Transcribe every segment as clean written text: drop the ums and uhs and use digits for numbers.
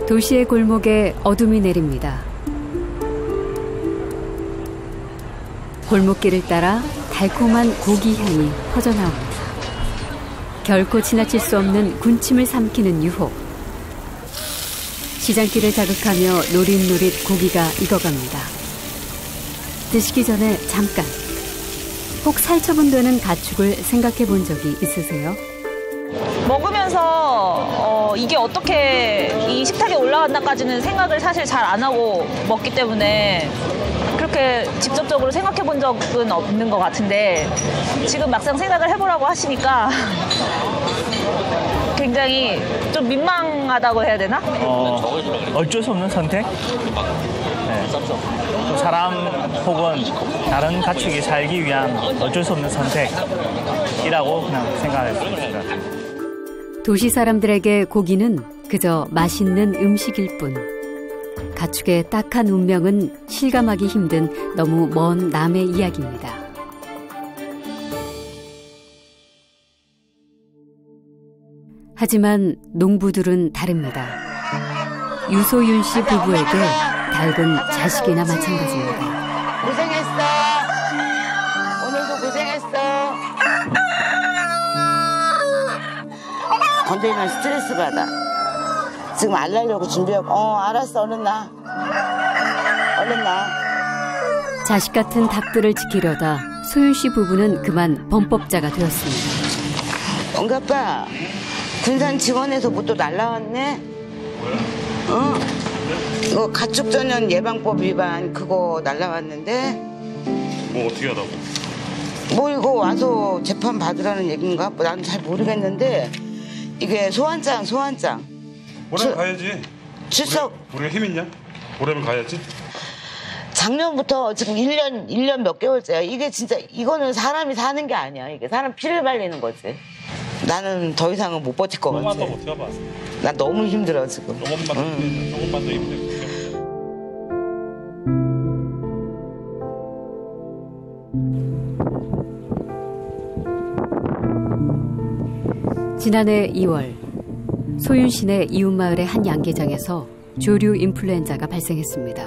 도시의 골목에 어둠이 내립니다. 골목길을 따라 달콤한 고기 향이 퍼져나옵니다. 결코 지나칠 수 없는 군침을 삼키는 유혹. 시장길을 자극하며 노릿노릿 고기가 익어갑니다. 드시기 전에 잠깐. 혹 살처분되는 가축을 생각해 본 적이 있으세요? 먹으면서 이게 어떻게 이 식탁에 올라간다까지는 생각을 사실 잘 안 하고 먹기 때문에 그렇게 직접적으로 생각해 본 적은 없는 것 같은데 지금 막상 생각을 해보라고 하시니까 굉장히 좀 민망하다고 해야 되나? 어쩔 수 없는 선택? 네. 사람 혹은 다른 가축이 살기 위한 어쩔 수 없는 선택이라고 그냥 생각했습니다. 도시 사람들에게 고기는 그저 맛있는 음식일 뿐. 가축의 딱한 운명은 실감하기 힘든 너무 먼 남의 이야기입니다. 하지만 농부들은 다릅니다. 유소윤 씨 부부에게 닭은 자식이나 마찬가지입니다. 고생했어. 오늘도 고생했어. 건드리면 스트레스 받아. 지금 안 날려고 준비하고. 알았어. 얼른 나. 얼른 나. 자식 같은 닭들을 지키려다 소윤 씨 부부는 그만 범법자가 되었습니다. 영가빠, 군산 직원에서 뭐 또 날라왔네? 이거 가축 전염 예방법 위반 그거 날라왔는데? 뭐 어떻게 하다고? 뭐 이거 와서 재판 받으라는 얘기인가? 뭐 나는 잘 모르겠는데 이게 소환장. 보려면 가야지. 출석. 우리가 힘 있냐? 보려면 가야지. 작년부터 지금 1년 몇 개월째야. 이게 진짜 이거는 사람이 사는 게 아니야. 이게 사람 피를 발리는 거지. 나는 더 이상은 못 버틸 것 같아. 조금만 더 버텨봐. 나 너무 힘들어 지금. 조금만 더 힘들어. 지난해 2월 소윤 시내 이웃마을의 한 양계장에서 조류 인플루엔자가 발생했습니다.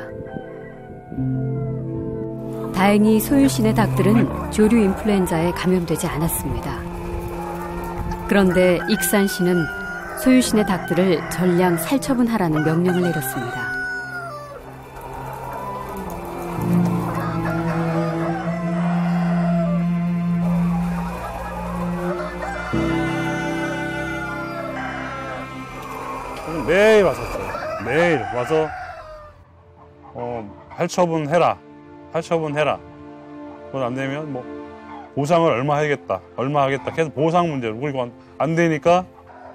다행히 소윤 시내 닭들은 조류 인플루엔자에 감염되지 않았습니다. 그런데 익산 시는 소윤 시내 닭들을 전량 살처분하라는 명령을 내렸습니다. 매일 왔었어요. 매일 와서 할처분해라. 그건 안 되면 뭐 보상을 얼마 하겠다. 계속 보상 문제로. 그리고 안 되니까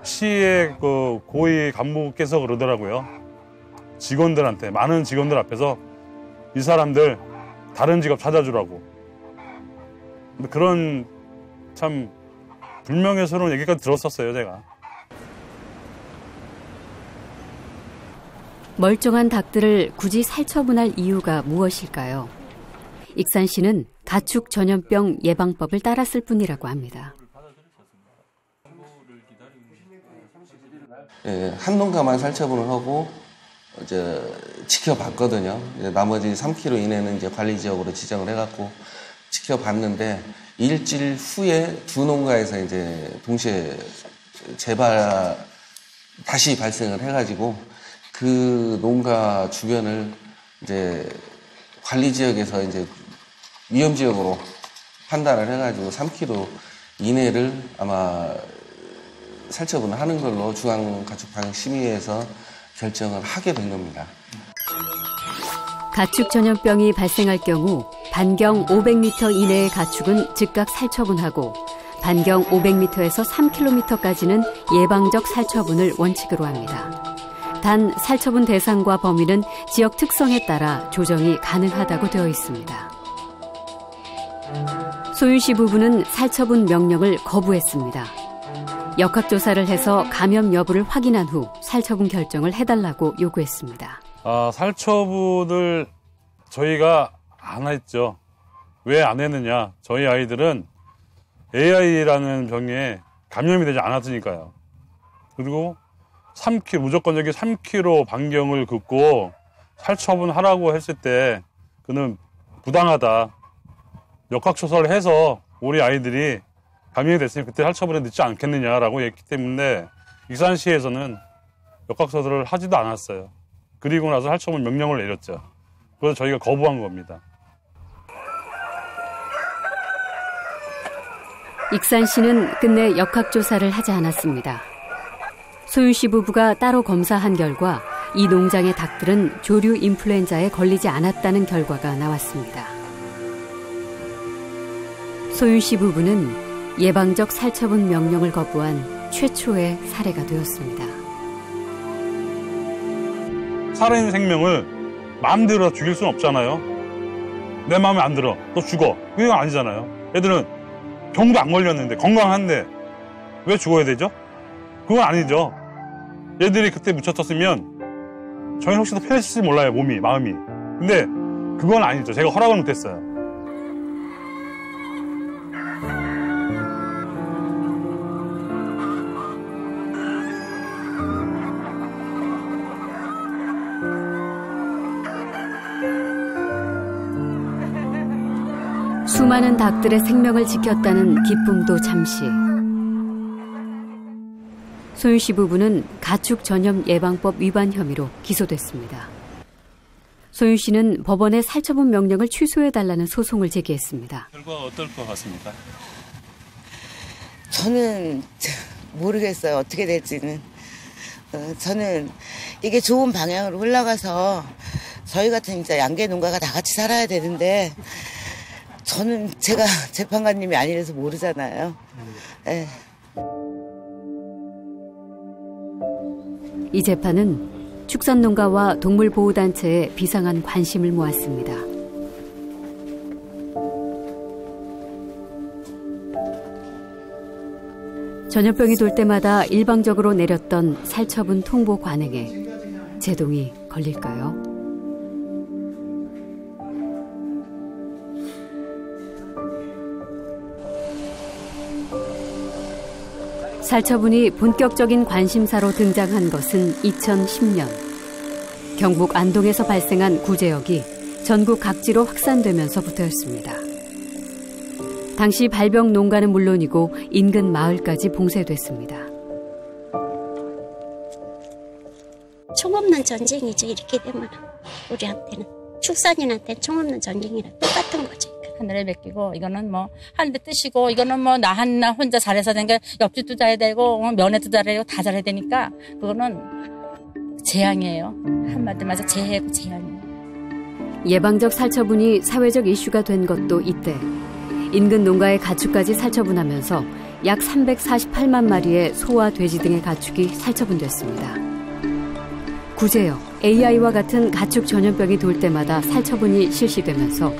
시의 그 고위 간부께서 그러더라고요. 직원들한테, 많은 직원들 앞에서 이 사람들 다른 직업 찾아주라고. 근데 그런 참 불명예스러운 얘기까지 들었었어요, 제가. 멀쩡한 닭들을 굳이 살처분할 이유가 무엇일까요? 익산시는 가축 전염병 예방법을 따랐을 뿐이라고 합니다. 한 농가만 살처분을 하고 이제 지켜봤거든요. 이제 나머지 3km 이내는 이제 관리 지역으로 지정을 해갖고 지켜봤는데 일주일 후에 두 농가에서 이제 동시에 다시 발생을 해가지고 그 농가 주변을 이제 관리 지역에서 이제 위험 지역으로 판단을 해가지고 3km 이내를 아마 살처분을 하는 걸로 중앙가축방역심의회에서 결정을 하게 된 겁니다. 가축 전염병이 발생할 경우 반경 500m 이내의 가축은 즉각 살처분하고 반경 500m에서 3km까지는 예방적 살처분을 원칙으로 합니다. 단 살처분 대상과 범위는 지역 특성에 따라 조정이 가능하다고 되어 있습니다. 소윤 씨 부부는 살처분 명령을 거부했습니다. 역학조사를 해서 감염 여부를 확인한 후 살처분 결정을 해달라고 요구했습니다. 살처분을 저희가 안 했죠. 왜 안 했느냐. 저희 아이들은 AI라는 병에 감염이 되지 않았으니까요. 그리고 3km, 무조건적인 3km 반경을 긋고 살처분하라고 했을 때 그는 부당하다. 역학조사를 해서 우리 아이들이 감염이 됐으니 그때 살처분에 늦지 않겠느냐라고 했기 때문에 익산시에서는 역학조사를 하지도 않았어요. 그리고 나서 살처분 명령을 내렸죠. 그래서 저희가 거부한 겁니다. 익산시는 끝내 역학조사를 하지 않았습니다. 소윤 씨 부부가 따로 검사한 결과 이 농장의 닭들은 조류 인플루엔자에 걸리지 않았다는 결과가 나왔습니다. 소윤 씨 부부는 예방적 살처분 명령을 거부한 최초의 사례가 되었습니다. 살아있는 생명을 마음대로 죽일 수는 없잖아요. 내 마음에 안 들어. 너 죽어. 그건 아니잖아요. 애들은 병도 안 걸렸는데 건강한데 왜 죽어야 되죠? 그건 아니죠. 얘들이 그때 묻혀졌으면 저희는 혹시 더 편했을지 몰라요. 몸이, 마음이. 근데 그건 아니죠. 제가 허락을 못했어요. 수많은 닭들의 생명을 지켰다는 기쁨도 잠시. 소윤 씨 부부는 가축 전염 예방법 위반 혐의로 기소됐습니다. 소윤 씨는 법원에 살처분 명령을 취소해달라는 소송을 제기했습니다. 결과가 어떨 것 같습니까? 저는 모르겠어요. 어떻게 될지는. 저는 이게 좋은 방향으로 흘러가서 저희 같은 이제 양계 농가가 다 같이 살아야 되는데 저는 제가 재판관님이 아니라서 모르잖아요. 네. 이 재판은 축산농가와 동물보호단체의 비상한 관심을 모았습니다. 전염병이 돌 때마다 일방적으로 내렸던 살처분 통보 관행에 제동이 걸릴까요? 살처분이 본격적인 관심사로 등장한 것은 2010년. 경북 안동에서 발생한 구제역이 전국 각지로 확산되면서부터였습니다. 당시 발병 농가는 물론이고 인근 마을까지 봉쇄됐습니다. 총없는 전쟁이죠. 이렇게 되면 우리한테는. 축산인한테는 총없는 전쟁이랑 똑같은 거지. 하늘에 맡기고 이거는 뭐 하늘의 뜻이고 이거는 뭐 나 혼자 잘해서 된 게 옆집도 잘해야 되고 면회도 잘해야 되고 다 잘해야 되니까 그거는 재앙이에요. 한마디로 말해서 재해고 재앙이에요. 예방적 살처분이 사회적 이슈가 된 것도 이때. 인근 농가의 가축까지 살처분하면서 약 348만 마리의 소와 돼지 등의 가축이 살처분됐습니다. 구제역, AI와 같은 가축 전염병이 돌 때마다 살처분이 실시되면서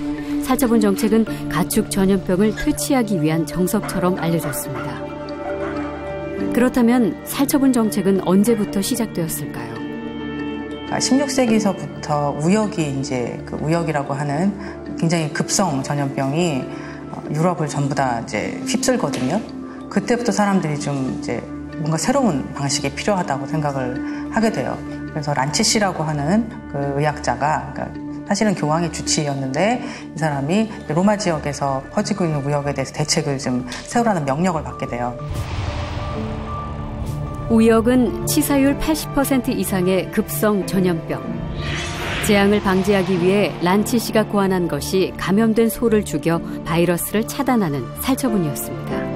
살처분 정책은 가축 전염병을 퇴치하기 위한 정석처럼 알려졌습니다. 그렇다면 살처분 정책은 언제부터 시작되었을까요? 16세기서부터 우역이 이제 그 우역이라고 하는 굉장히 급성 전염병이 유럽을 전부 다 이제 휩쓸거든요. 그때부터 사람들이 좀 이제 뭔가 새로운 방식이 필요하다고 생각을 하게 돼요. 그래서 란치시라고 하는 그 의학자가 그러니까 사실은 교황의 주치의였는데 이 사람이 로마 지역에서 퍼지고 있는 우역에 대해서 대책을 좀 세우라는 명령을 받게 돼요. 우역은 치사율 80% 이상의 급성 전염병. 재앙을 방지하기 위해 란치시가 고안한 것이 감염된 소를 죽여 바이러스를 차단하는 살처분이었습니다.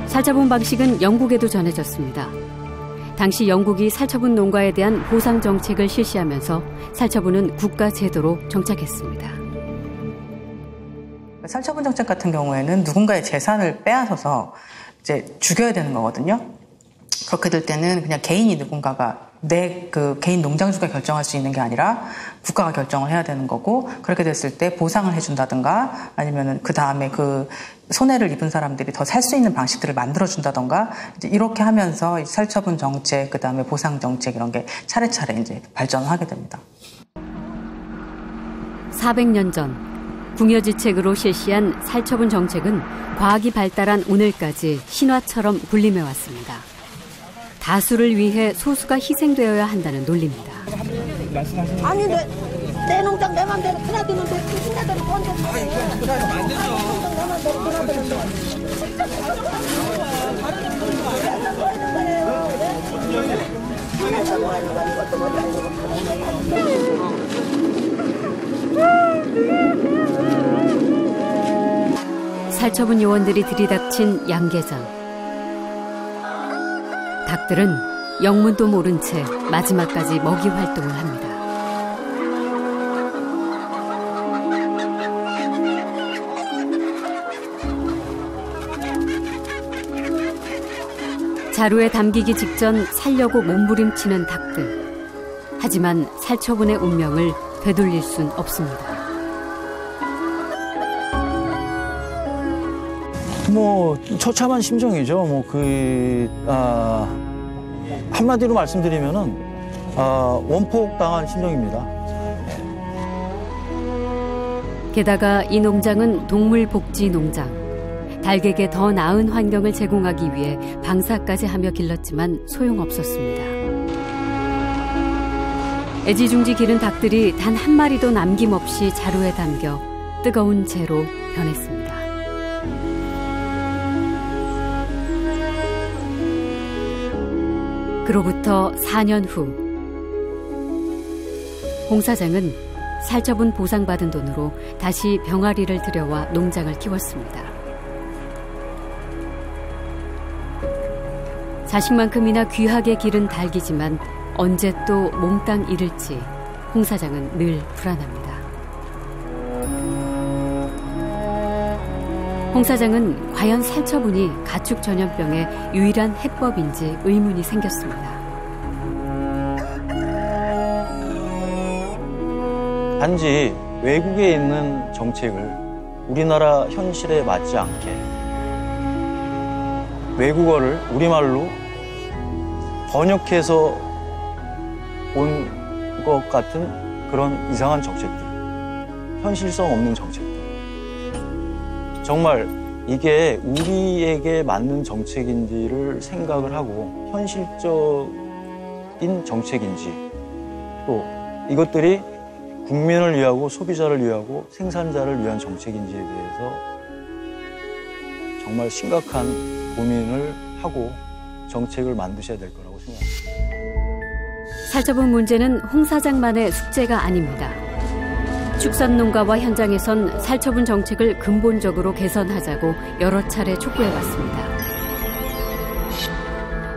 살처분 방식은 영국에도 전해졌습니다. 당시 영국이 살처분 농가에 대한 보상 정책을 실시하면서 살처분은 국가 제도로 정착했습니다. 살처분 정책 같은 경우에는 누군가의 재산을 빼앗아서 이제 죽여야 되는 거거든요. 그렇게 될 때는 그냥 개인이 누군가가 내 그 개인 농장주가 결정할 수 있는 게 아니라 국가가 결정을 해야 되는 거고, 그렇게 됐을 때 보상을 해준다든가 아니면은 그 다음에 그 손해를 입은 사람들이 더 살 수 있는 방식들을 만들어준다던가 이제 이렇게 하면서 이 살처분 정책, 그 다음에 보상 정책 이런 게 차례차례 이제 발전을 하게 됩니다. 400년 전 궁여지책으로 실시한 살처분 정책은 과학이 발달한 오늘까지 신화처럼 군림해왔습니다. 다수를 위해 소수가 희생되어야 한다는 논리입니다. 아니 내 농장 내 맘대로 그나두는데 신나대로 먼저 안 살처분 요원들이 들이닥친 양계장. 닭들은 영문도 모른 채 마지막까지 먹이 활동을 합니다. 자루에 담기기 직전 살려고 몸부림치는 닭들. 하지만 살처분의 운명을 되돌릴 순 없습니다. 처참한 심정이죠. 한마디로 말씀드리면은 원폭당한 심정입니다. 게다가 이 농장은 동물복지농장. 닭에게 더 나은 환경을 제공하기 위해 방사까지 하며 길렀지만 소용없었습니다. 애지중지 기른 닭들이 단 한 마리도 남김없이 자루에 담겨 뜨거운 재로 변했습니다. 그로부터 4년 후 홍 사장은 살처분 보상받은 돈으로 다시 병아리를 들여와 농장을 키웠습니다. 자식만큼이나 귀하게 기른 닭이지만 언제 또 몽땅 잃을지 홍 사장은 늘 불안합니다. 홍 사장은 과연 살처분이 가축 전염병의 유일한 해법인지 의문이 생겼습니다. 단지 외국에 있는 정책을 우리나라 현실에 맞지 않게 외국어를 우리말로 번역해서 온 것 같은 그런 이상한 정책들, 현실성 없는 정책들. 정말 이게 우리에게 맞는 정책인지를 생각을 하고 현실적인 정책인지 또 이것들이 국민을 위하고 소비자를 위하고 생산자를 위한 정책인지에 대해서 정말 심각한 고민을 하고 정책을 만드셔야 될 거라고 생각합니다. 살처분 문제는 홍 사장만의 숙제가 아닙니다. 축산농가와 현장에선 살처분 정책을 근본적으로 개선하자고 여러 차례 촉구해왔습니다.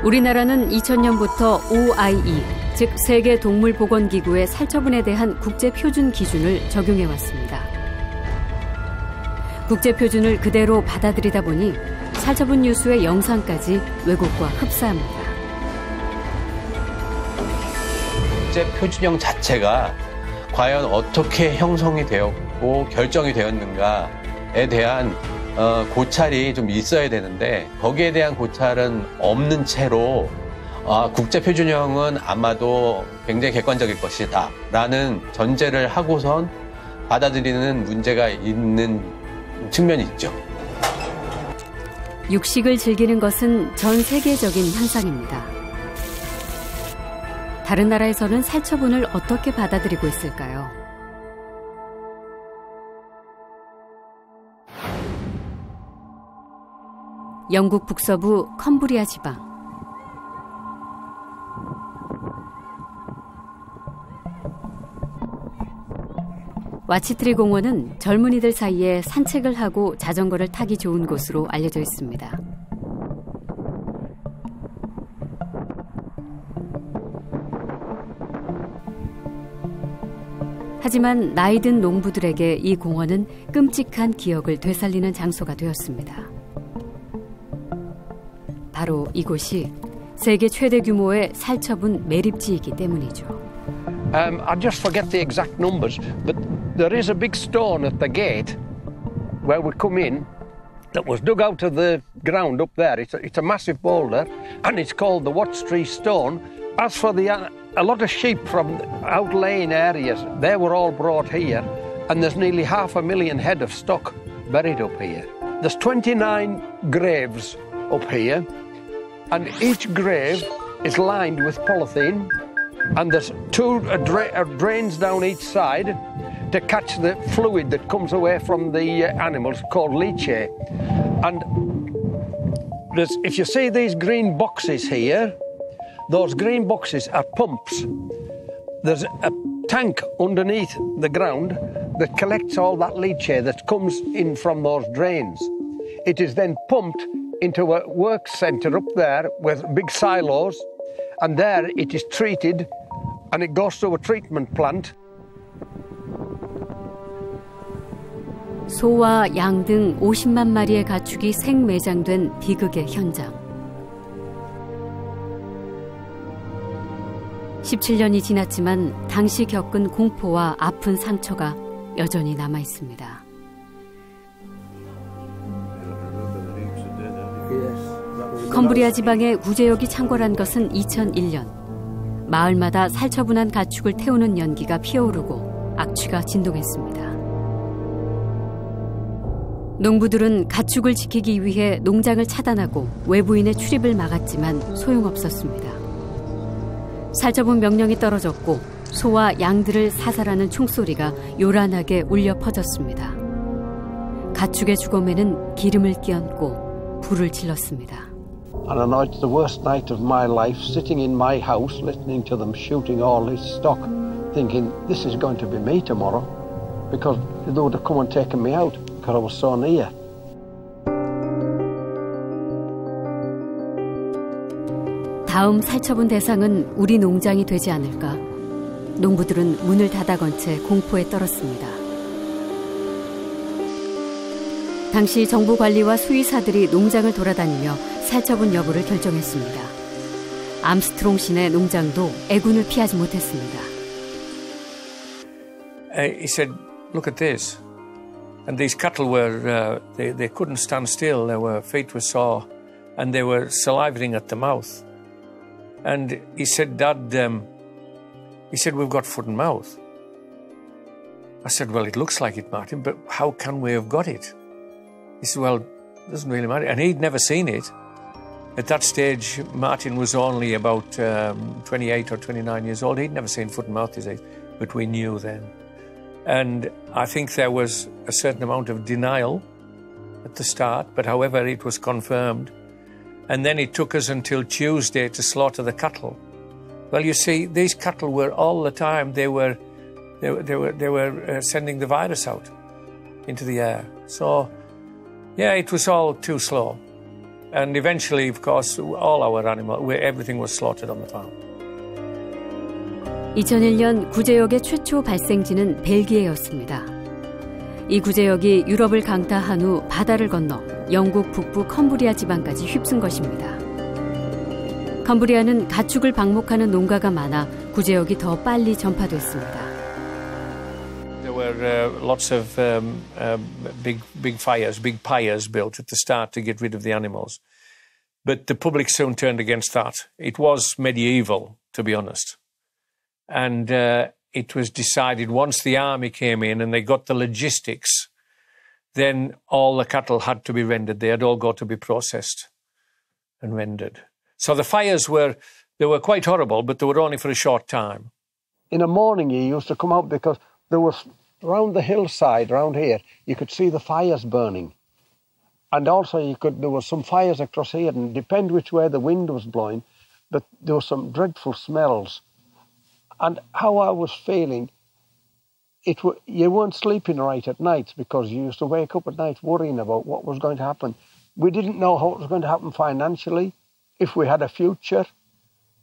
우리나라는 2000년부터 OIE, 즉 세계동물보건기구의 살처분에 대한 국제표준 기준을 적용해왔습니다. 국제표준을 그대로 받아들이다 보니 살처분 뉴스의 영상까지 왜곡과 흡사합니다. 국제표준형 자체가 과연 어떻게 형성이 되었고 결정이 되었는가에 대한 고찰이 좀 있어야 되는데 거기에 대한 고찰은 없는 채로 국제표준형은 아마도 굉장히 객관적일 것이다 라는 전제를 하고선 받아들이는 문제가 있는 측면이 있죠. 육식을 즐기는 것은 전 세계적인 현상입니다. 다른 나라에서는 살처분을 어떻게 받아들이고 있을까요? 영국 북서부 컴브리아 지방. 와치트리 공원은 젊은이들 사이에 산책을 하고 자전거를 타기 좋은 곳으로 알려져 있습니다. 하지만 나이 든 농부들에게 이 공원은 끔찍한 기억을 되살리는 장소가 되었습니다. 바로 이곳이 세계 최대 규모의 살처분 매립지이기 때문이죠. I just forget the exact numbers, but there is a big stone at the gate where we come in that was dug out of the ground up there. It's a massive boulder, and it's called the Watts Tree Stone. As for a lot of sheep from outlying areas, they were all brought here, and there's nearly 500,000 head of stock buried up here. There's 29 graves up here, and each grave is lined with polythene, and there's two drains down each side to catch the fluid that comes away from the animals called leachate. And if you see these green boxes here, those green boxes are pumps. There's a tank underneath the ground that collects all that leachate that comes in from those drains. It is then pumped into a work centre up there with big silos, and there it is treated and it goes to a treatment plant. 소와 양 등 50만 마리의 가축이 생매장된 비극의 현장. 17년이 지났지만 당시 겪은 공포와 아픈 상처가 여전히 남아 있습니다. 컴브리아 지방에 구제역이 창궐한 것은 2001년. 마을마다 살처분한 가축을 태우는 연기가 피어오르고 악취가 진동했습니다. 농부들은 가축을 지키기 위해 농장을 차단하고 외부인의 출입을 막았지만 소용없었습니다. 살처분 명령이 떨어졌고 소와 양들을 사살하는 총소리가 요란하게 울려 퍼졌습니다. 가축의 죽음에는 기름을 끼얹고 불을 질렀습니다. And I know it's the worst night of my life, sitting in my house, listening to them shooting all this stock, thinking this is going to be me tomorrow, because they would have come and taken me out, because I was so near. 다음 살처분 대상은 우리 농장이 되지 않을까. 농부들은 문을 닫아건 채 공포에 떨었습니다. 당시 정부 관리와 수의사들이 농장을 돌아다니며 살처분 여부를 결정했습니다. 암스트롱 씨네 농장도 애군을 피하지 못했습니다. He said, "Look at this." And these cattle were, they couldn't stand still. Their feet were sore, and they were salivating at the mouth. And he said, "Dad," he said, "We've got foot and mouth." I said, "Well, it looks like it, Martin, but how can we have got it?" He said, "Well, it doesn't really matter." And he'd never seen it. At that stage, Martin was only about 28 or 29 years old. He'd never seen foot and mouth disease, but we knew then. And I think there was a certain amount of denial at the start, but however, it was confirmed. And then it took us until Tuesday to slaughter the cattle. Well, you see, these cattle were all the time, they were sending the virus out into the air. So, yeah, it was all too slow. And eventually, of course, all our everything was slaughtered on the farm. 2001년 구제역의 최초 발생지는 벨기에였습니다. 이 구제역이 유럽을 강타한 후 바다를 건너 영국 북부 컴브리아 지방까지 휩쓴 것입니다. 컴브리아는 가축을 방목하는 농가가 많아 구제역이 더 빨리 전파됐습니다. There were lots of big fires, big pyres built at the start to get rid of the animals. But the public soon turned against that. It was medieval, to be honest. And it was decided once the army came in and they got the logistics, then all the cattle had to be rendered. They had all got to be processed and rendered. So the fires were quite horrible, but they were only for a short time. In the morning, you used to come out because there was, around the hillside, around here, you could see the fires burning. And also there was some fires across here, and depend which way the wind was blowing, but there were some dreadful smells. And how I was feeling, you weren't sleeping right at night because you used to wake up at night worrying about what was going to happen. We didn't know how it was going to happen financially, if we had a future,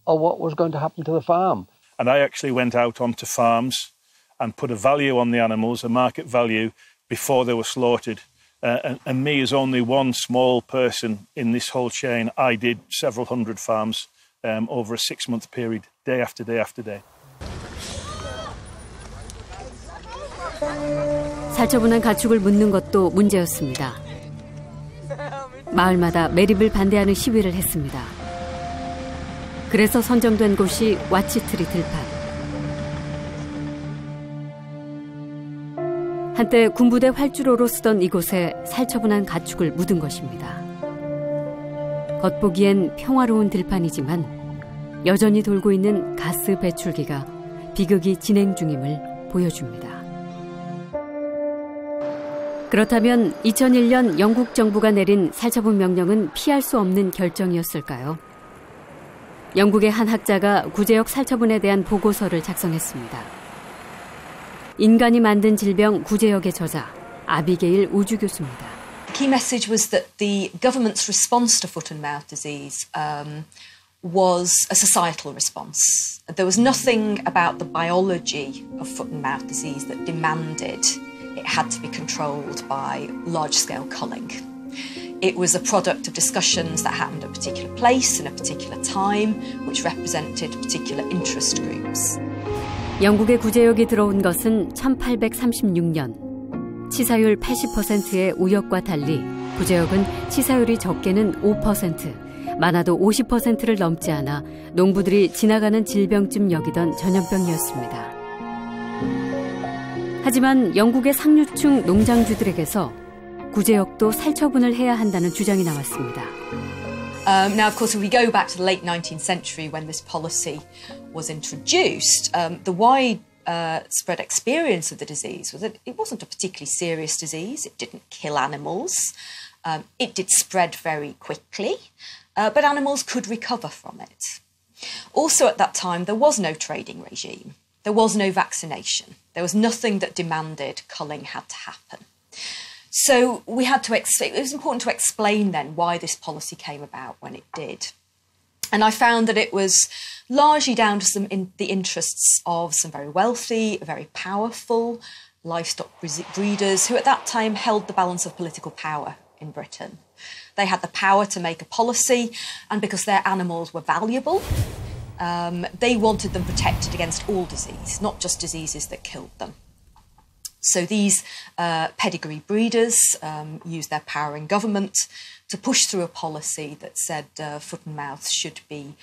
or what was going to happen to the farm. And I actually went out onto farms and put a value on the animals, a market value, before they were slaughtered. And me as only one small person in this whole chain, I did several hundred farms over a 6-month period, day after day after day. 살처분한 가축을 묻는 것도 문제였습니다. 마을마다 매립을 반대하는 시위를 했습니다. 그래서 선정된 곳이 와치트리 들판. 한때 군부대 활주로로 쓰던 이곳에 살처분한 가축을 묻은 것입니다. 겉보기엔 평화로운 들판이지만 여전히 돌고 있는 가스 배출기가 비극이 진행 중임을 보여줍니다. 그렇다면 2001년 영국 정부가 내린 살처분 명령은 피할 수 없는 결정이었을까요? 영국의 한 학자가 구제역 살처분에 대한 보고서를 작성했습니다. 인간이 만든 질병 구제역의 저자 아비게일 우주 교수입니다. The key message was that the government's response to foot and mouth disease was a societal response. There was nothing about the biology of foot and mouth disease that demanded it had to be controlled by large-scale culling. It was a product of discussions that happened at a particular place in a particular time, which represented particular interest groups. 영국의 구제역이 들어온 것은 1836년. 치사율 80%의 우역과 달리 구제역은 치사율이 적게는 5%, 많아도 50%를 넘지 않아 농부들이 지나가는 질병쯤 여기던 전염병이었습니다. 하지만 영국의 상류층 농장주들에게서 구제역도 살처분을 해야 한다는 주장이 나왔습니다. Now, of course, if we go back to the late 19th century when this policy was introduced, the widespread experience of the disease was that it wasn't a particularly serious disease. It didn't kill animals. It did spread very quickly, but animals could recover from it. Also at that time, there was no trading regime. There was no vaccination. There was nothing that demanded culling had to happen. So we had to, it was important to explain then why this policy came about when it did. And I found that it was largely down to the interests of some very wealthy, very powerful livestock breeders who at that time held the balance of political power in Britain. They had the power to make a policy, and because their animals were valuable, they wanted them protected against all disease, not just diseases that killed them. So these pedigree breeders used their power in government to push through a policy that said foot and mouth should be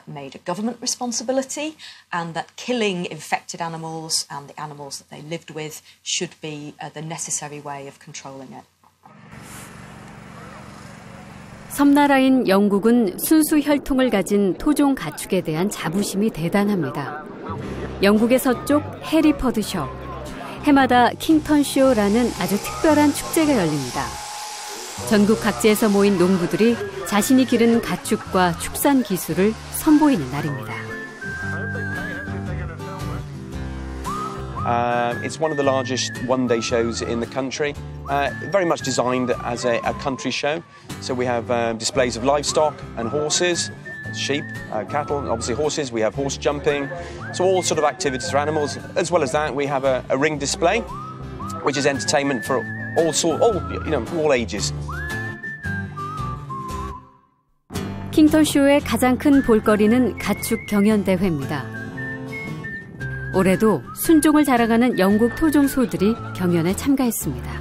made a government responsibility, and that killing infected animals and the animals that they lived with should be the necessary way of controlling it. 섬나라인 영국은 순수 혈통을 가진 토종 가축에 대한 자부심이 대단합니다. 영국의 서쪽 해리퍼드셔, 해마다 킹턴쇼라는 아주 특별한 축제가 열립니다. 전국 각지에서 모인 농부들이 자신이 기른 가축과 축산 기술을 선보이는 날입니다. It's one of the largest one-day shows in the country, very much designed as a country show. So we have displays of livestock and horses, sheep, cattle, and obviously horses. We have horse jumping, so all sort of activities for animals. As well as that, we have a ring display, which is entertainment for all ages. 킹턴쇼의 가장 큰 볼거리는 가축 경연 대회입니다. 올해도 순종을 자랑하는 영국 토종 소들이 경연에 참가했습니다.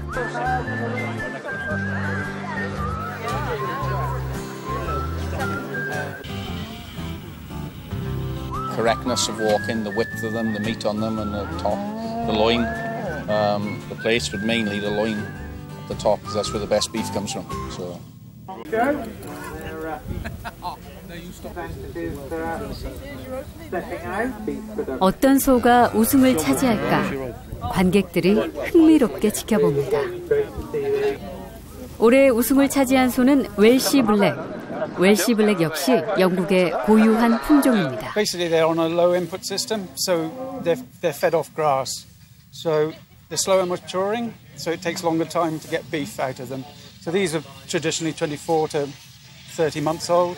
Correctness of walking, the width of them, the meat on them, and the top, the loin, the place, but mainly the loin at the top, because that's where the best beef comes from. So. 어떤 소가 우승을 차지할까 관객들이 흥미롭게 지켜봅니다. 올해 우승을 차지한 소는 웰시 블랙. 웰시 블랙 역시 영국의 고유한 품종입니다. Basically they're on a low input system, so they're fed off grass. So they're slower maturing, so it takes longer time to get beef out of them. So these are traditionally 24 to 30 months old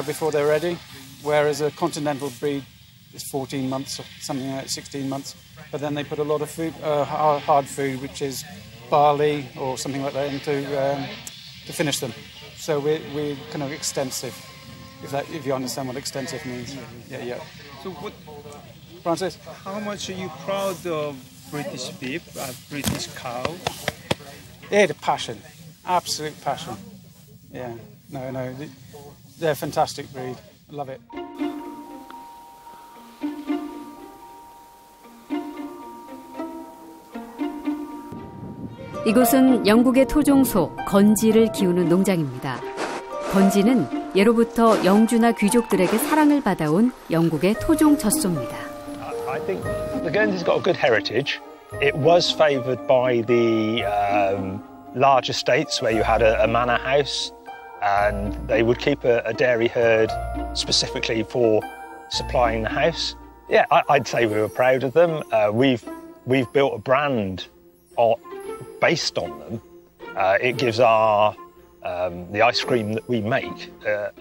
before they're ready, whereas a continental breed is 14 months or something like 16 months. But then they put a lot of food, hard food, which is barley or something like that, into to finish them. So we're kind of extensive, if you understand what extensive means. Yeah. So what, Francis? How much are you proud of British beef, British cow? Yeah, the passion, absolute passion. Yeah, no, they're a fantastic breed. I love it. 이곳은 영국의 토종소 건지를 키우는 농장입니다. 건지는 예로부터 영주나 귀족들에게 사랑을 받아온 영국의 토종 젖소입니다. I think the Guernsey's got a good heritage. It was favoured by the large estates where you had a manor house, and they would keep a dairy herd specifically for supplying the house. Yeah, I'd say we were proud of them. We've built a brand based on them. It gives our the ice cream that we make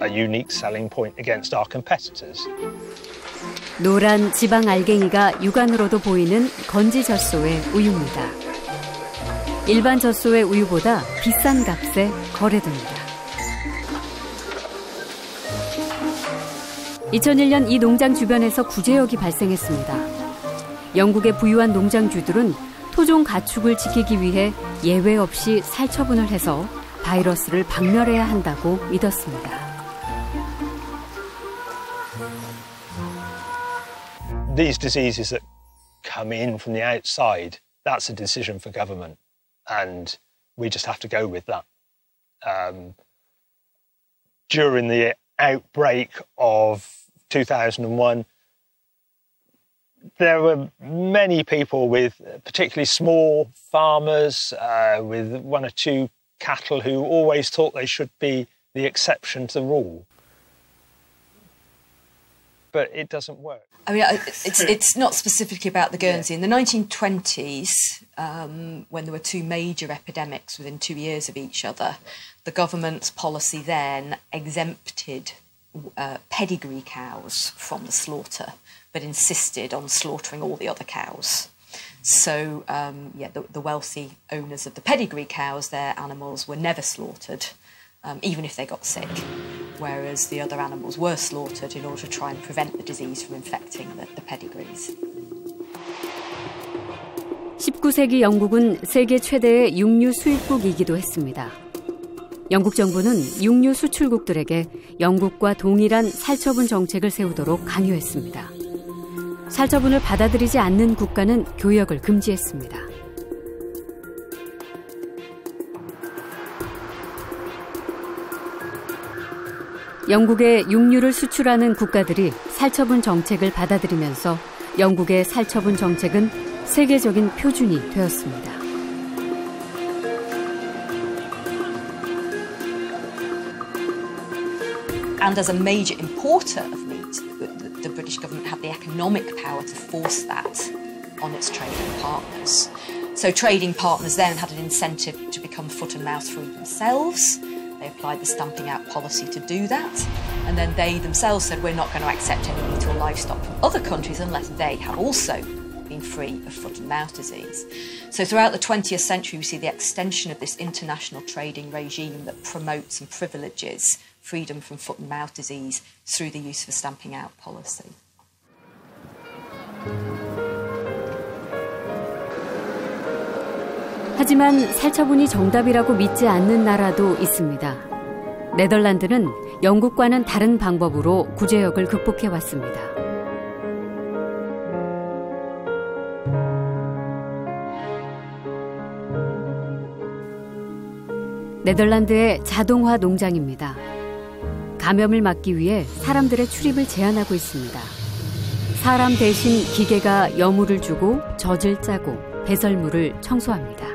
a unique selling point against our competitors. 노란 지방 알갱이가 육안으로도 보이는 건지 젖소의 우유입니다. 일반 젖소의 우유보다 비싼 값에 거래됩니다. 2001년 이 농장 주변에서 구제역이 발생했습니다. 영국의 부유한 농장주들은 토종 가축을 지키기 위해 예외 없이 살처분을 해서 바이러스를 박멸해야 한다고 믿었습니다. These diseases that come in from the outside, that's a decision for government, and we just have to go with that. During the outbreak of 2001, there were many people with particularly small farmers with one or two cattle who always thought they should be the exception to the rule. But it doesn't work. I mean, it's not specifically about the Guernsey. In the 1920s, when there were two major epidemics within 2 years of each other, the government's policy then exempted pedigree cows from the slaughter, but insisted on slaughtering all the other cows. So, the wealthy owners of the pedigree cows, their animals were never slaughtered, even if they got sick, whereas the other animals were slaughtered in order to try and prevent the disease from infecting the pedigrees. 19세기 영국은 세계 최대의 육류 수입국이기도 했습니다. 영국 정부는 육류 수출국들에게 영국과 동일한 살처분 정책을 세우도록 강요했습니다. 살처분을 받아들이지 않는 국가는 교역을 금지했습니다. 영국에 육류를 수출하는 국가들이 살처분 정책을 받아들이면서 영국의 살처분 정책은 세계적인 표준이 되었습니다. And as a major importer of meat, the British government had the economic power to force that on its trading partners. So trading partners then had an incentive to become foot and mouth free themselves. They applied the stamping out policy to do that. And then they themselves said, we're not going to accept any meat or livestock from other countries unless they have also been free of foot and mouth disease. So throughout the 20th century, we see the extension of this international trading regime that promotes and privileges freedom from foot and mouth disease through the use of a stamping out policy. 하지만 살처분이 정답이라고 믿지 않는 나라도 있습니다. 네덜란드는 영국과는 다른 방법으로 구제역을 극복해왔습니다. 네덜란드의 자동화 농장입니다. 감염을 막기 위해 사람들의 출입을 제한하고 있습니다. 사람 대신 기계가 여물을 주고 젖을 짜고 배설물을 청소합니다.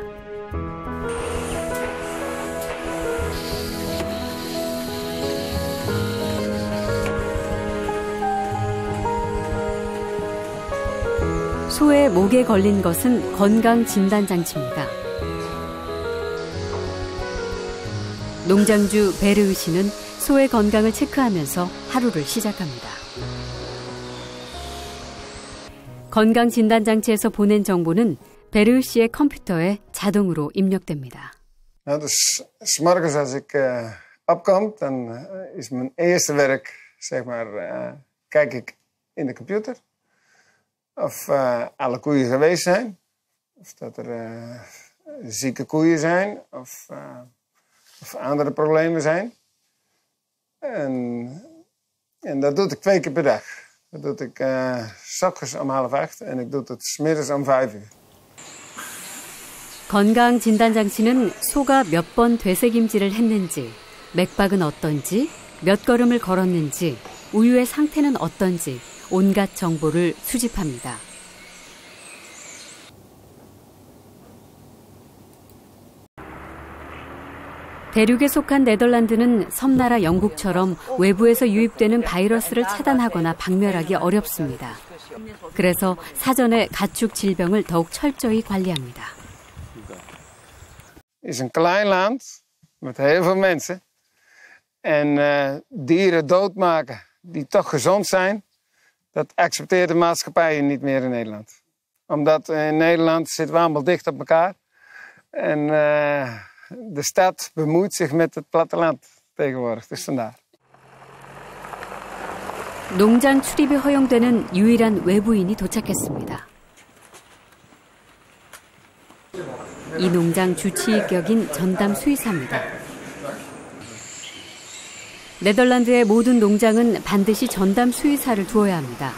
소의 목에 걸린 것은 건강진단장치입니다. 농장주 베르으 씨는 소의 건강을 체크하면서 하루를 시작합니다. 건강진단장치에서 보낸 정보는 베르으 씨의 컴퓨터에 자동으로 입력됩니다. Dus 's morgens als ik opkom, dan is mijn eerste werk, zeg maar, kijk ik in de computer of alle koeien geweest zijn, of dat er zieke koeien zijn, of andere problemen zijn. En dat doe ik 2 keer per dag. Dat doe ik 's ochtends om 7:30 en ik doe het 's middags om 5 uur. 건강진단장치는 소가 몇 번 되새김질을 했는지, 맥박은 어떤지, 몇 걸음을 걸었는지, 우유의 상태는 어떤지 온갖 정보를 수집합니다. 대륙에 속한 네덜란드는 섬나라 영국처럼 외부에서 유입되는 바이러스를 차단하거나 박멸하기 어렵습니다. 그래서 사전에 가축 질병을 더욱 철저히 관리합니다. Het is een klein land met heel veel mensen. En dieren doodmaken die toch gezond zijn, dat accepteert de maatschappij niet meer in Nederland. Omdat in Nederland zitten we allemaal dicht op elkaar. En de stad bemoeit zich met het platteland tegenwoordig. Dus vandaar. 농장 출입이 허용되는 유일한 외부인이 도착했습니다. 이 농장 주치의격인 전담 수의사입니다. 네덜란드의 모든 농장은 반드시 전담 수의사를 두어야 합니다.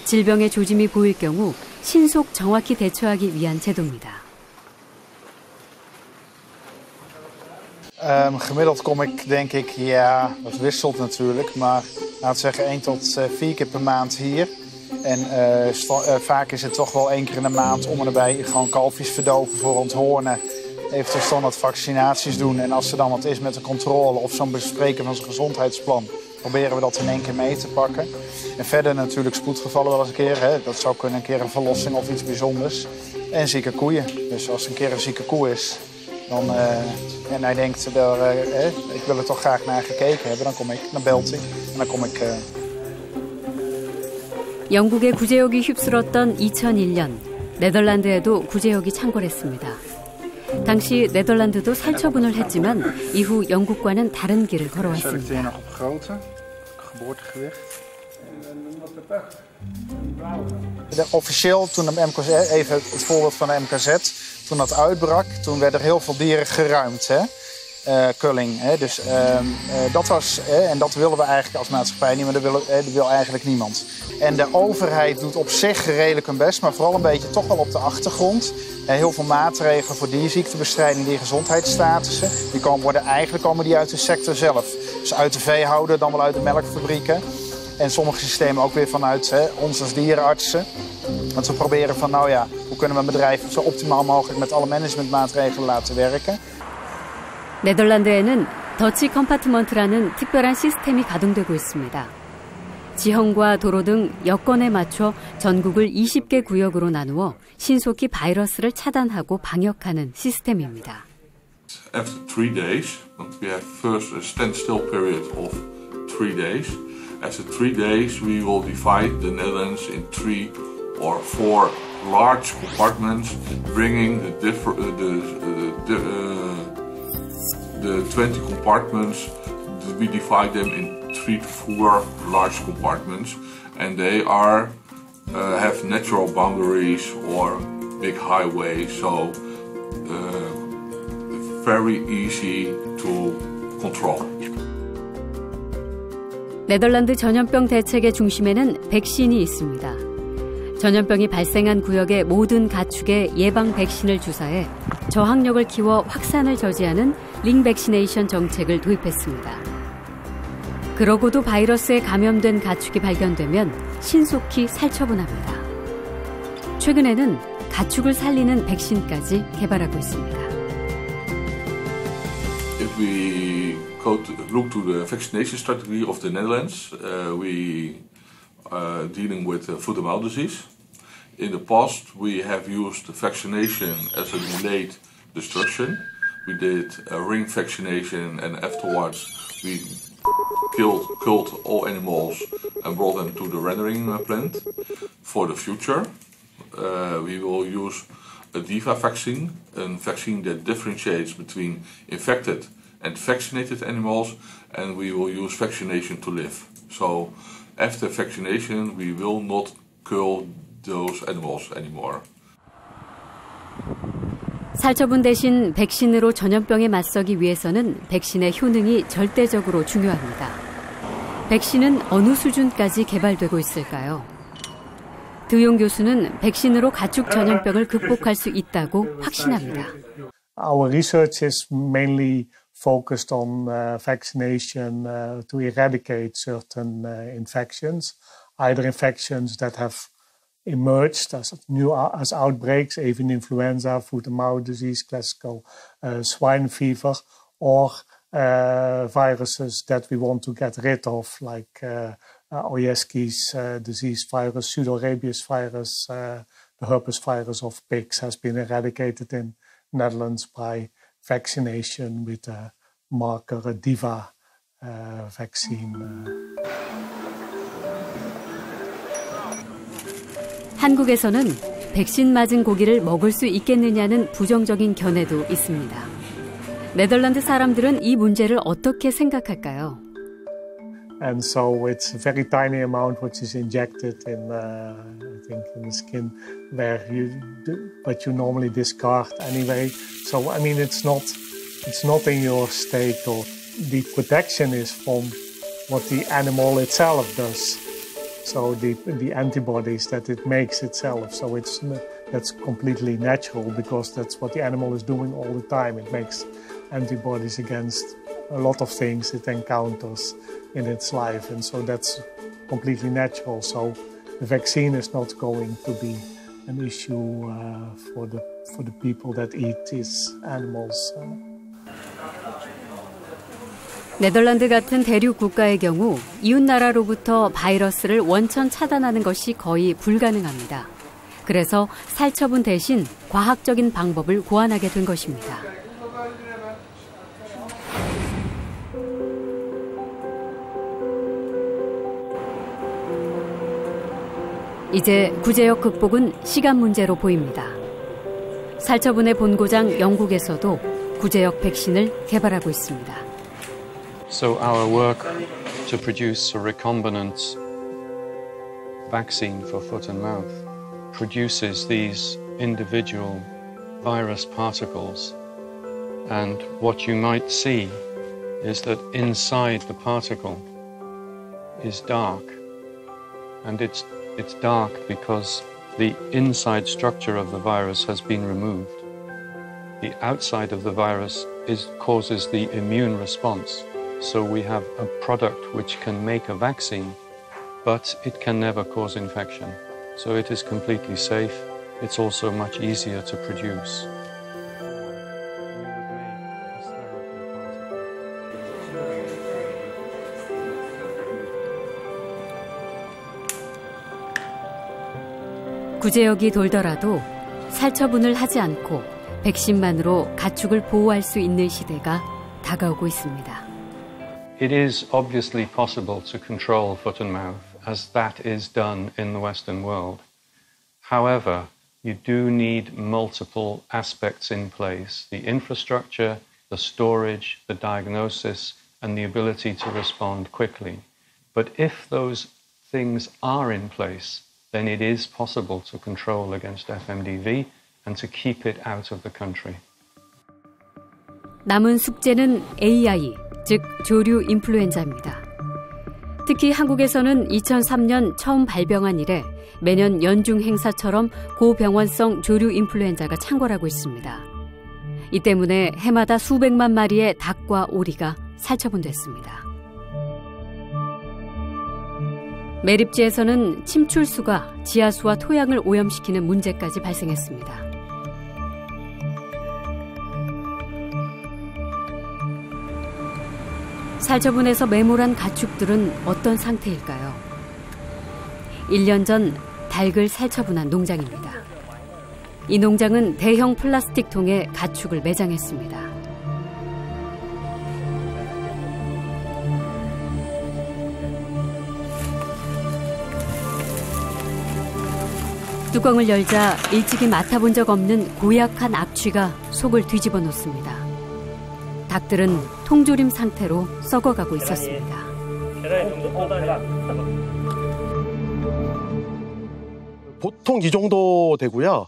질병의 조짐이 보일 경우 신속 정확히 대처하기 위한 제도입니다. Gemiddeld kom ik, denk ik, ja, dat wisselt natuurlijk, maar laten we zeggen 1 tot 4 keer per maand hier. En vaak is het toch wel 1 keer in de maand om en erbij gewoon kalfjes verdoven voor onthoornen. Eventueel standaard vaccinaties doen. En als er dan wat is met een controle of zo'n bespreken van zijn gezondheidsplan, proberen we dat in 1 keer mee te pakken. En verder natuurlijk spoedgevallen wel eens een keer. Hè. Dat zou kunnen een keer een verlossing of iets bijzonders. En zieke koeien. Dus als er een keer een zieke koe is, dan, en hij denkt, ik wil er toch graag naar gekeken hebben, dan belt hij en dan kom ik. 영국의 구제역이 휩쓸었던 2001년, 네덜란드에도 구제역이 창궐했습니다. 당시 네덜란드도 살처분을 했지만 이후 영국과는 다른 길을 걸어왔습니다. Officieel, toen de MKZ, even het voorbeeld van de MKZ, toen dat uitbrak, toen werden er heel veel dieren geruimd. Hè? Culling. Hè? Dus dat was, en dat willen we eigenlijk als maatschappij niet, maar dat wil eigenlijk niemand. En de overheid doet op zich redelijk hun best, maar vooral een beetje toch wel op de achtergrond. Heel veel maatregelen voor dierziektebestrijding, die gezondheidsstatussen, die komen die uit de sector zelf. Dus uit de veehouden, dan wel uit de melkfabrieken. En sommige systemen ook weer vanuit ons als dierenartsen. Want we proberen van, nou ja, hoe kunnen we een bedrijf zo optimaal mogelijk met alle managementmaatregelen laten werken. 네덜란드에는 더치 컴파트먼트라는 특별한 시스템이 가동되고 있습니다. 지형과 도로 등 여건에 맞춰 전국을 20개 구역으로 나누어 신속히 바이러스를 차단하고 방역하는 시스템입니다. After 3 days, we have first a standstill period of 3 days. After 3 days, we will divide the Netherlands in 3 or 4 large compartments, bringing the 20 compartments. We divide them in 3 to 4 large compartments, and they have natural boundaries or big highways, so very easy to control. 네덜란드 전염병 대책의 중심에는 백신이 있습니다. 전염병이 발생한 구역의 모든 가축에 예방 백신을 주사해 저항력을 키워 확산을 저지하는 링 백시네이션 정책을 도입했습니다. 그러고도 바이러스에 감염된 가축이 발견되면 신속히 살처분합니다. 최근에는 가축을 살리는 백신까지 개발하고 있습니다. If we look to the vaccination strategy of the Netherlands, we are dealing with foot and mouth disease. In the past, we have used vaccination as a delayed destruction. We did a ring vaccination, and afterwards we killed all animals and brought them to the rendering plant. For the future, we will use a DIVA vaccine, a vaccine that differentiates between infected and vaccinated animals, and we will use vaccination to live. So after vaccination, we will not kill those animals anymore. 살처분 대신 백신으로 전염병에 맞서기 위해서는 백신의 효능이 절대적으로 중요합니다. 백신은 어느 수준까지 개발되고 있을까요? 드용 교수는 백신으로 가축 전염병을 극복할 수 있다고 확신합니다. Our research is mainly focused on vaccination to eradicate certain infections, either infections that have emerged as outbreaks, avian influenza, foot-and-mouth disease, classical swine fever, or viruses that we want to get rid of, like Oyeski's disease virus, pseudorabies virus, the herpes virus of pigs has been eradicated in Netherlands by vaccination with a marker, a DIVA vaccine. 한국에서는 백신 맞은 고기를 먹을 수 있겠느냐는 부정적인 견해도 있습니다. 네덜란드 사람들은 이 문제를 어떻게 생각할까요? And so it's a very tiny amount which is injected in, I think, in the skin, but you normally discard anyway. So I mean, it's not in your state. Or the protection is from what the animal itself does. So the antibodies that it makes itself. So that's completely natural because that's what the animal is doing all the time. It makes antibodies against a lot of things it encounters in its life, and so that's completely natural. So the vaccine is not going to be an issue for the people that eat these animals. 네덜란드 같은 대륙 국가의 경우 이웃 나라로부터 바이러스를 원천 차단하는 것이 거의 불가능합니다. 그래서 살처분 대신 과학적인 방법을 고안하게 된 것입니다. 이제 구제역 극복은 시간 문제로 보입니다. 살처분의 본고장 영국에서도 구제역 백신을 개발하고 있습니다. So our work to produce a recombinant vaccine for foot and mouth produces these individual virus particles, and what you might see is that inside the particle is dark, and it's dark because the inside structure of the virus has been removed. The outside of the virus causes the immune response. So we have a product which can make a vaccine, but it can never cause infection. So it is completely safe. It's also much easier to produce. 구제역이 돌더라도 살처분을 하지 않고 백신만으로 가축을 보호할 수 있는 시대가 다가오고 있습니다. It is obviously possible to control foot and mouth, as that is done in the Western world. However, you do need multiple aspects in place: the infrastructure, the storage, the diagnosis, and the ability to respond quickly. But if those things are in place, then it is possible to control against FMDV and to keep it out of the country. 남은 숙제는 AI, 즉 조류 인플루엔자입니다. 특히 한국에서는 2003년 처음 발병한 이래 매년 연중 행사처럼 고병원성 조류 인플루엔자가 창궐하고 있습니다. 이 때문에 해마다 수백만 마리의 닭과 오리가 살처분됐습니다. 매립지에서는 침출수가 지하수와 토양을 오염시키는 문제까지 발생했습니다. 살처분에서 매몰한 가축들은 어떤 상태일까요? 1년 전 닭을 살처분한 농장입니다. 이 농장은 대형 플라스틱 통에 가축을 매장했습니다. 뚜껑을 열자 일찍이 맡아본 적 없는 고약한 악취가 속을 뒤집어 놓습니다. 닭들은 통조림 상태로 썩어가고 있었습니다. 보통 이 정도 되고요.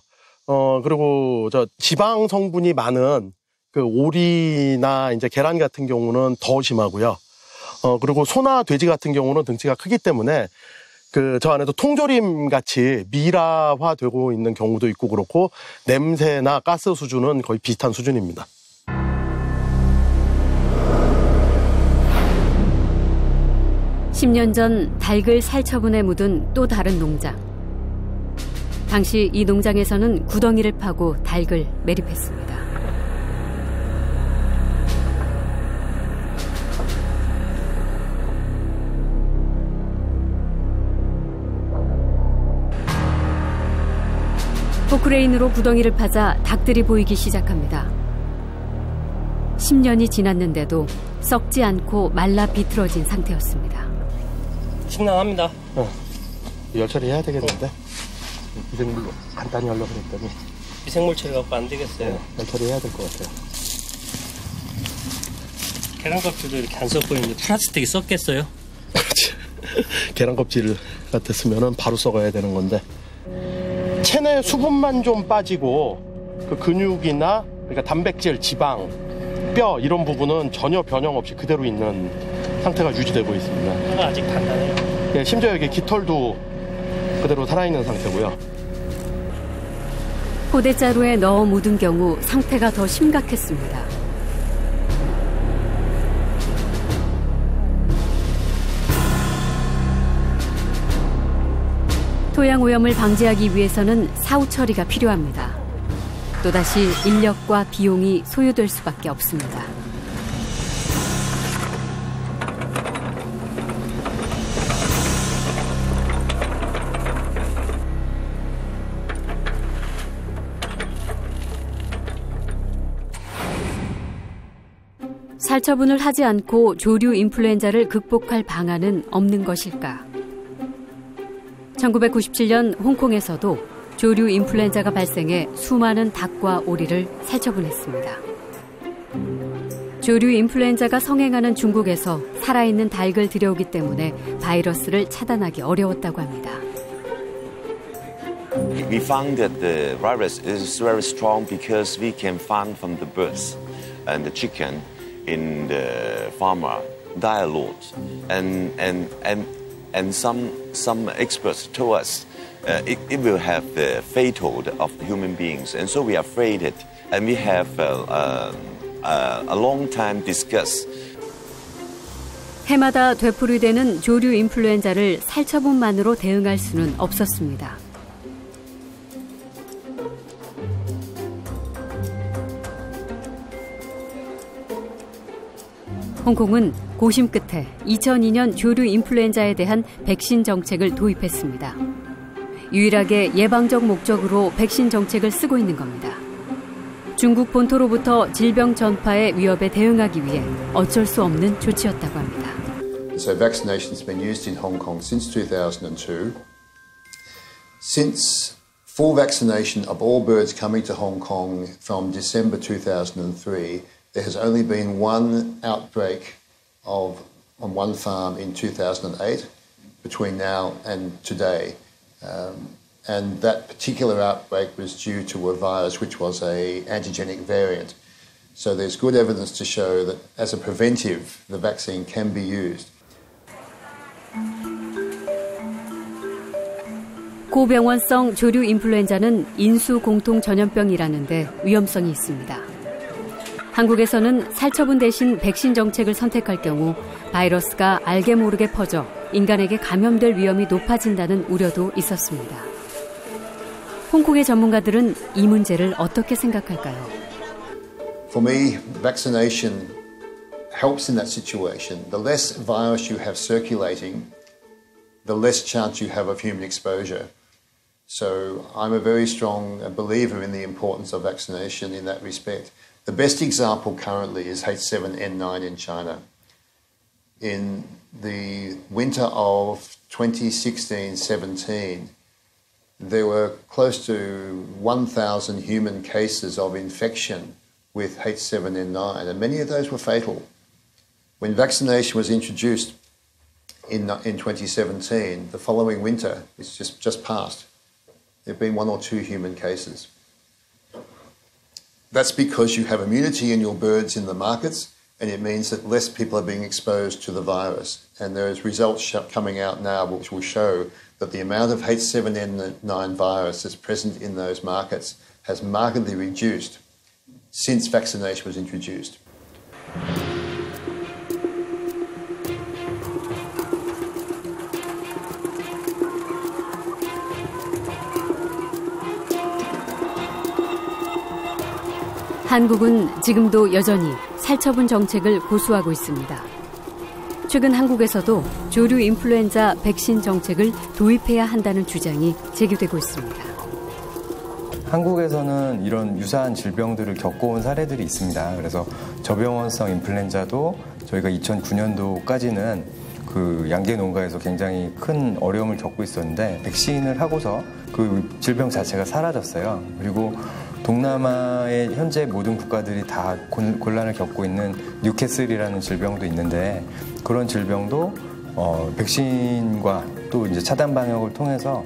그리고 지방 성분이 많은 그 오리나 이제 계란 같은 경우는 더 심하고요. 그리고 소나 돼지 같은 경우는 등치가 크기 때문에 저 안에도 통조림 같이 미라화되고 있는 경우도 있고 그렇고 냄새나 가스 수준은 거의 비슷한 수준입니다. (10년) 전 닭을 살처분에 묻은 또 다른 농장. 당시 이 농장에서는 구덩이를 파고 닭을 매립했습니다. 포크레인으로 구덩이를 파자 닭들이 보이기 시작합니다. 10년이 지났는데도 썩지 않고 말라 비틀어진 상태였습니다. 심란합니다. 열 처리해야 되겠는데 미생물로 간단히 하려고 그랬더니 미생물 처리 갖고 안 되겠어요. 열 처리해야 될 것 같아요. 계란 껍질도 이렇게 안 썩고 있는데 플라스틱이 썩겠어요? 계란 껍질 같았으면 바로 썩어야 되는 건데 체내 수분만 좀 빠지고 그 근육이나 그러니까 단백질, 지방, 뼈 이런 부분은 전혀 변형 없이 그대로 있는 상태가 유지되고 있습니다. 뼈가 아직 단단해요. 네, 심지어 여기 깃털도 그대로 살아있는 상태고요. 포대자루에 넣어 묻은 경우 상태가 더 심각했습니다. 토양 오염을 방지하기 위해서는 사후 처리가 필요합니다. 또다시 인력과 비용이 소요될 수밖에 없습니다. 살처분을 하지 않고 조류 인플루엔자를 극복할 방안은 없는 것일까? 1997년 홍콩에서도 조류 인플루엔자가 발생해 수많은 닭과 오리를 살처분했습니다. 조류 인플루엔자가 성행하는 중국에서 살아있는 닭을 들여오기 때문에 바이러스를 차단하기 어려웠다고 합니다. We found that the virus is very strong because we can find from the birds and the chicken in the farmer die a lot, and some experts told us it will have the fatal of the human beings, and so we are afraid it, and we have a long time discussed. 해마다 되풀이되는 조류 인플루엔자를 살처분만으로 대응할 수는 없었습니다. 홍콩은 고심 끝에 2002년 조류 인플루엔자에 대한 백신 정책을 도입했습니다. 유일하게 예방적 목적으로 백신 정책을 쓰고 있는 겁니다. 중국 본토로부터 질병 전파의 위협에 대응하기 위해 어쩔 수 없는 조치였다고 합니다. So vaccination has been used in Hong Kong since 2002. Since full vaccination of all birds coming to Hong Kong from December 2003, there has only been one outbreak on one farm in 2008 between now and today. And that particular outbreak was due to a virus which was an antigenic variant. So there's good evidence to show that as a preventive, the vaccine can be used. 고병원성 조류 인플루엔자는 인수 공통 전염병이라는데 위험성이 있습니다. 한국에서는 살처분 대신 백신 정책을 선택할 경우 바이러스가 알게 모르게 퍼져 인간에게 감염될 위험이 높아진다는 우려도 있었습니다. 홍콩의 전문가들은 이 문제를 어떻게 생각할까요? For me, vaccination helps in that situation. The less virus you have circulating, the less chance you have of human exposure. So I'm a very strong believer in the importance of vaccination in that respect. The best example currently is H7N9 in China. In the winter of 2016-17, there were close to 1,000 human cases of infection with H7N9, and many of those were fatal. When vaccination was introduced in 2017, the following winter, it's just passed, there have been 1 or 2 human cases. That's because you have immunity in your birds in the markets, and it means that less people are being exposed to the virus. And there is results coming out now which will show that the amount of H7N9 virus that's present in those markets has markedly reduced since vaccination was introduced. 한국은 지금도 여전히 살처분 정책을 고수하고 있습니다. 최근 한국에서도 조류 인플루엔자 백신 정책을 도입해야 한다는 주장이 제기되고 있습니다. 한국에서는 이런 유사한 질병들을 겪어온 사례들이 있습니다. 그래서 저병원성 인플루엔자도 저희가 2009년도까지는 그 양계 농가에서 굉장히 큰 어려움을 겪고 있었는데 백신을 하고서 그 질병 자체가 사라졌어요. 그리고 동남아의 현재 모든 국가들이 다 곤란을 겪고 있는 뉴캐슬이라는 질병도 있는데 그런 질병도 백신과 또 이제 차단 방역을 통해서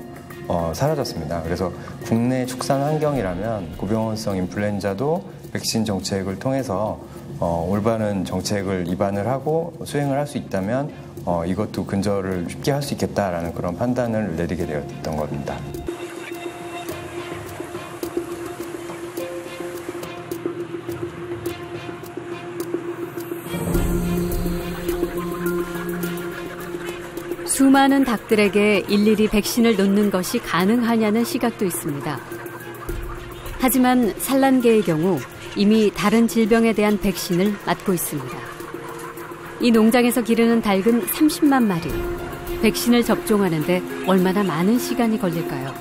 사라졌습니다. 그래서 국내 축산 환경이라면 고병원성 인플루엔자도 백신 정책을 통해서 올바른 정책을 입안을 하고 수행을 할 수 있다면 이것도 근절을 쉽게 할 수 있겠다라는 그런 판단을 내리게 되었던 겁니다. 수많은 닭들에게 일일이 백신을 놓는 것이 가능하냐는 시각도 있습니다. 하지만 산란계의 경우 이미 다른 질병에 대한 백신을 맞고 있습니다. 이 농장에서 기르는 닭은 30만 마리. 백신을 접종하는데 얼마나 많은 시간이 걸릴까요?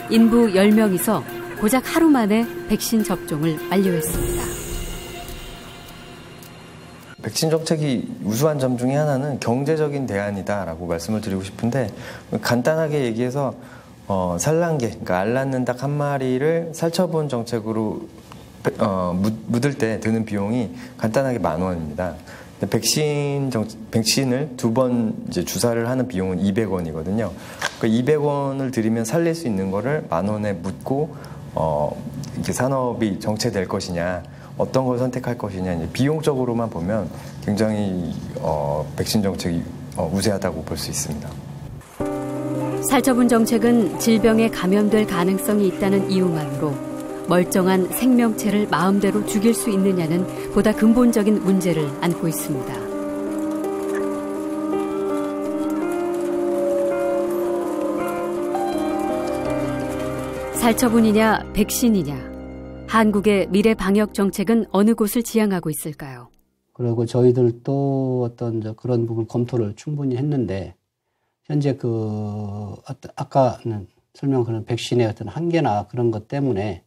인부 10명이서 고작 하루 만에 백신 접종을 완료했습니다. 백신 정책이 우수한 점 중에 하나는 경제적인 대안이다라고 말씀을 드리고 싶은데 간단하게 얘기해서 산란계, 그러니까 알 낳는 닭 한 마리를 살처분 정책으로 묻을 때 드는 비용이 간단하게 10,000원입니다. 백신을 2번 이제 주사를 하는 비용은 200원이거든요. 그러니까 200원을 들이면 살릴 수 있는 거를 10,000원에 묻고 이렇게 산업이 정체될 것이냐, 어떤 걸 선택할 것이냐, 이제 비용적으로만 보면 굉장히 백신 정책이 우세하다고 볼 수 있습니다. 살처분 정책은 질병에 감염될 가능성이 있다는 이유만으로 멀쩡한 생명체를 마음대로 죽일 수 있느냐는 보다 근본적인 문제를 안고 있습니다. 살처분이냐 백신이냐, 한국의 미래 방역 정책은 어느 곳을 지향하고 있을까요? 그리고 저희들도 어떤 그런 부분 검토를 충분히 했는데 현재 아까는 설명한 백신의 어떤 한계나 그런 것 때문에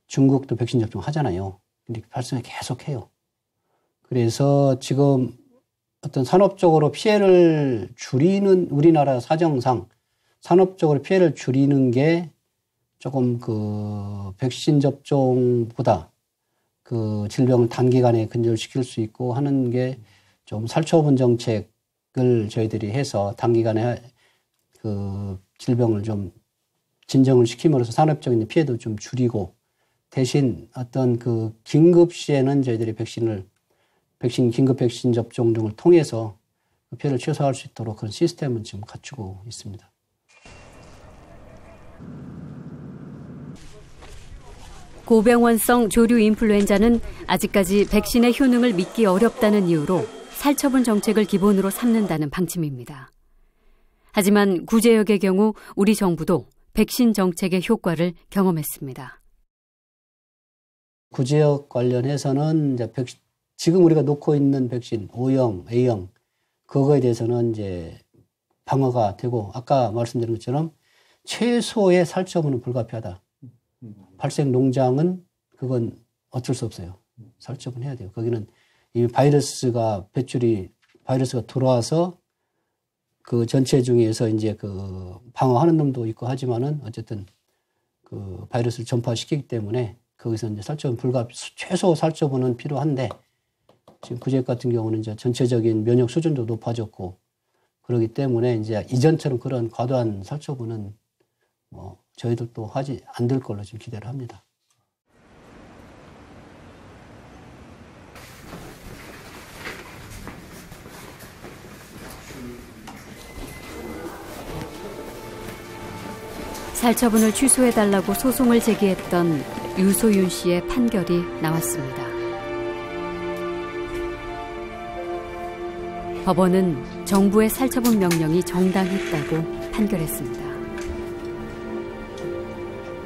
중국도 백신 접종 하잖아요. 근데 발생이 계속해요. 그래서 지금 어떤 산업적으로 피해를 줄이는 우리나라 사정상 산업적으로 피해를 줄이는 게 조금 백신 접종보다 질병을 단기간에 근절시킬 수 있고 하는 게 좀 살처분 정책을 저희들이 해서 단기간에 질병을 좀 진정을 시킴으로써 산업적인 피해도 좀 줄이고 대신 어떤 긴급 시에는 저희들이 긴급 백신 접종 등을 통해서 피해를 최소화할 수 있도록 그런 시스템은 지금 갖추고 있습니다. 고병원성 조류 인플루엔자는 아직까지 백신의 효능을 믿기 어렵다는 이유로 살처분 정책을 기본으로 삼는다는 방침입니다. 하지만 구제역의 경우 우리 정부도 백신 정책의 효과를 경험했습니다. 구제역 관련해서는 이제 지금 우리가 놓고 있는 백신 O형, A형 그거에 대해서는 이제 방어가 되고 아까 말씀드린 것처럼 최소의 살처분은 불가피하다. 발생 농장은 그건 어쩔 수 없어요. 살처분해야 돼요. 거기는 이미 바이러스가 들어와서 그 전체 중에서 이제 방어하는 놈도 있고 하지만은 어쨌든 바이러스를 전파시키기 때문에 거기서 이제 최소 살처분은 필요한데 지금 구제역 같은 경우는 이제 전체적인 면역 수준도 높아졌고 그렇기 때문에 이제 이전처럼 그런 과도한 살처분은 저희들도 하지 안 될 걸로 지금 기대를 합니다. 살처분을 취소해달라고 소송을 제기했던 유소윤 씨의 판결이 나왔습니다. 법원은 정부의 살처분 명령이 정당했다고 판결했습니다.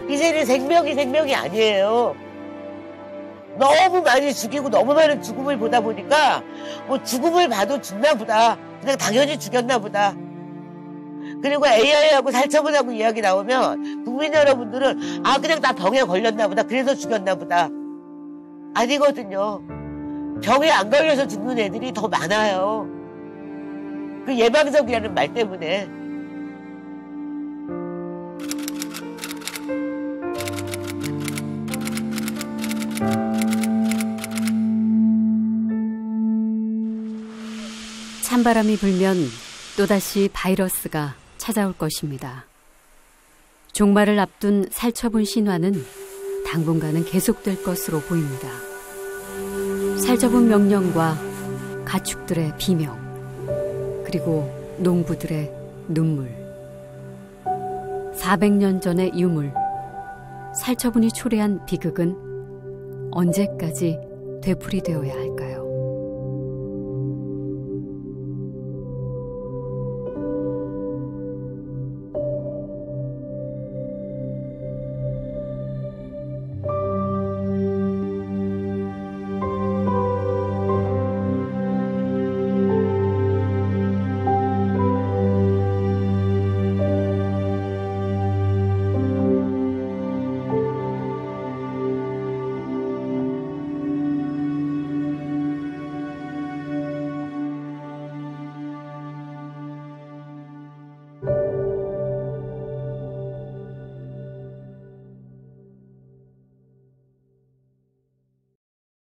이제는 생명이 아니에요. 너무 많이 죽이고 너무 많은 죽음을 보다 보니까 뭐 죽음을 봐도 죽나 보다. 그냥 당연히 죽였나 보다. 그리고 AI하고 살처분하고 이야기 나오면 국민 여러분들은 아 그냥 나 병에 걸렸나 보다. 그래서 죽였나 보다. 아니거든요. 병에 안 걸려서 죽는 애들이 더 많아요. 그 예방적이라는 말 때문에. 찬바람이 불면 또다시 바이러스가 찾아올 것입니다. 종말을 앞둔 살처분 신화는 당분간은 계속될 것으로 보입니다. 살처분 명령과 가축들의 비명, 그리고 농부들의 눈물. 400년 전의 유물, 살처분이 초래한 비극은 언제까지 되풀이되어야 할까요?